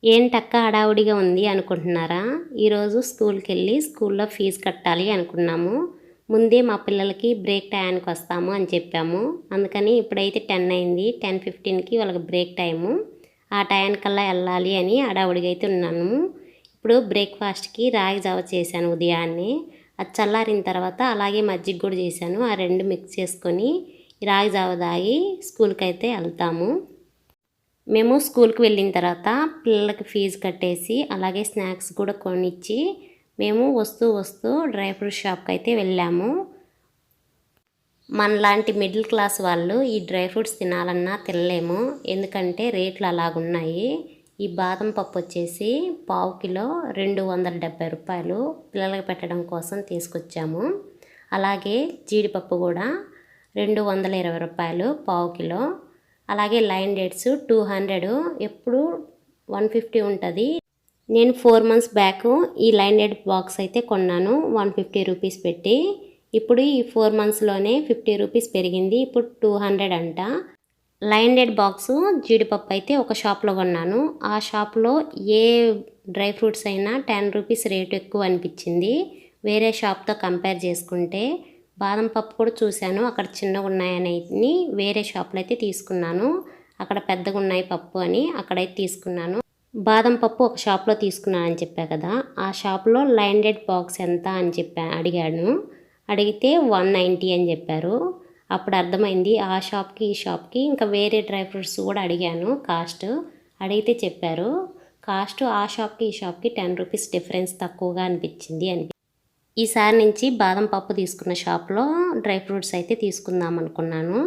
ఏంటక్క హడావుడిగా ఉంది అనుకుంటున్నారా? ఈరోజు స్కూల్కి వెళ్ళి స్కూల్లో ఫీజు కట్టాలి అనుకున్నాము. ముందే మా పిల్లలకి బ్రేక్ టైంకి వస్తాము అని చెప్పాము. అందుకని ఇప్పుడైతే 10 అయింది. 10:15కి వాళ్ళకి బ్రేక్ టైము. ఆ టైంకల్లా వెళ్ళాలి అని హడావుడిగా అయితే ఉన్నాను. ఇప్పుడు బ్రేక్ఫాస్ట్కి రాగి జావ చేశాను ఉదయాన్నే. అది చల్లారిన తర్వాత అలాగే మజ్జిగ కూడా చేశాను. ఆ రెండు మిక్స్ చేసుకొని రాగి జావ తాగి స్కూల్కి అయితే వెళ్తాము. మేము స్కూల్కి వెళ్ళిన తర్వాత పిల్లలకి ఫీజు కట్టేసి అలాగే స్నాక్స్ కూడా కొనిచ్చి మేము వస్తూ డ్రై ఫ్రూట్ షాప్కి అయితే వెళ్ళాము. మనలాంటి మిడిల్ క్లాస్ వాళ్ళు ఈ డ్రై ఫ్రూట్స్ తినాలన్నా తినలేము, ఎందుకంటే రేట్లు అలాగున్నాయి. ఈ బాదం పప్పు వచ్చేసి పావు కిలో 270 రూపాయలు పిల్లలకి పెట్టడం కోసం తీసుకొచ్చాము. అలాగే జీడిపప్పు కూడా 220 రూపాయలు పావు కిలో. అలాగే లైన్ డేట్స్ 200, ఎప్పుడు 150 ఉంటుంది. నేను 4 మంత్స్ బ్యాక్ ఈ లైన్ డేట్ బాక్స్ అయితే కొన్నాను 150 రూపీస్ పెట్టి. ఇప్పుడు ఈ 4 మంత్స్లోనే 50 రూపీస్ పెరిగింది, ఇప్పుడు 200 అంట. లైన్ డేట్ బాక్సు జీడిపప్పు అయితే ఒక షాప్లో కొన్నాను. ఆ షాప్లో ఏ డ్రై ఫ్రూట్స్ అయినా 10 రూపీస్ రేటు ఎక్కువ అనిపించింది వేరే షాప్తో కంపేర్ చేసుకుంటే. బాదం పప్పు కూడా చూశాను, అక్కడ చిన్నగా ఉన్నాయని వేరే షాప్లో అయితే తీసుకున్నాను. అక్కడ పెద్దగా ఉన్నాయి పప్పు అని అక్కడైతే తీసుకున్నాను. బాదం పప్పు ఒక షాప్లో తీసుకున్నాను అని చెప్పా కదా, ఆ షాప్లో లైన్ డేట్ బాక్స్ ఎంత అని అడిగాను. అడిగితే 190 అని చెప్పారు. అప్పుడు అర్థమైంది ఆ షాప్కి ఈ షాప్కి. ఇంకా వేరే డ్రై ఫ్రూట్స్ కూడా అడిగాను కాస్ట్. అడిగితే చెప్పారు కాస్ట్ ఆ షాప్కి ఈ షాప్కి 10 రూపీస్ డిఫరెన్స్ తక్కువగా అనిపించింది అని. ఈసారి నుంచి బాదం పప్పు తీసుకున్న షాప్లో డ్రై ఫ్రూట్స్ అయితే తీసుకుందాం అనుకున్నాను.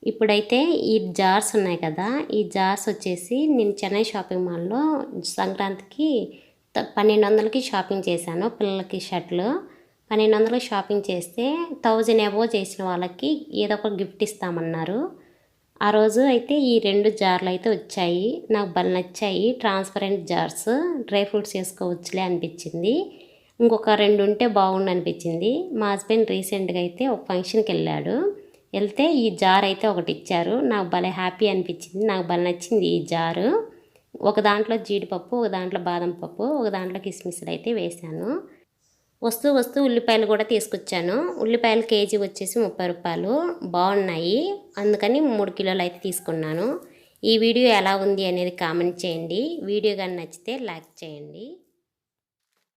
ఇప్పుడైతే ఈ జార్స్ ఉన్నాయి కదా, ఈ జార్స్ వచ్చేసి నేను చెన్నై షాపింగ్ మాల్లో సంక్రాంతికి 1200కి షాపింగ్ చేశాను. పిల్లలకి షర్ట్లు 1200 షాపింగ్ చేస్తే 1000 అబోవ్ చేసిన వాళ్ళకి ఏదో ఒక గిఫ్ట్ ఇస్తామన్నారు. ఆ రోజు అయితే ఈ 2 జార్లు అయితే వచ్చాయి. నాకు భలే నచ్చాయి, ట్రాన్స్పరెంట్ జార్స్. డ్రై ఫ్రూట్స్ వేసుకోవచ్చులే అనిపించింది. ఇంకొక 2 ఉంటే బాగుండు అనిపించింది. మా హస్బెండ్ రీసెంట్గా అయితే ఒక ఫంక్షన్కి వెళ్ళాడు. వెళ్తే ఈ జార్ అయితే ఒకటి ఇచ్చారు. నాకు భలే హ్యాపీ అనిపించింది, నాకు భలే నచ్చింది ఈ జారు. ఒక దాంట్లో జీడిపప్పు, ఒక దాంట్లో బాదం పప్పు, ఒక దాంట్లో కిస్మిస్లు అయితే వేశాను. వస్తూ ఉల్లిపాయలు కూడా తీసుకొచ్చాను. ఉల్లిపాయలు కేజీ వచ్చేసి 30 రూపాయలు, బాగున్నాయి. అందుకని 3 కిలోలు అయితే తీసుకున్నాను. ఈ వీడియో ఎలా ఉంది అనేది కామెంట్ చేయండి. వీడియో కానీ నచ్చితే లైక్ చేయండి.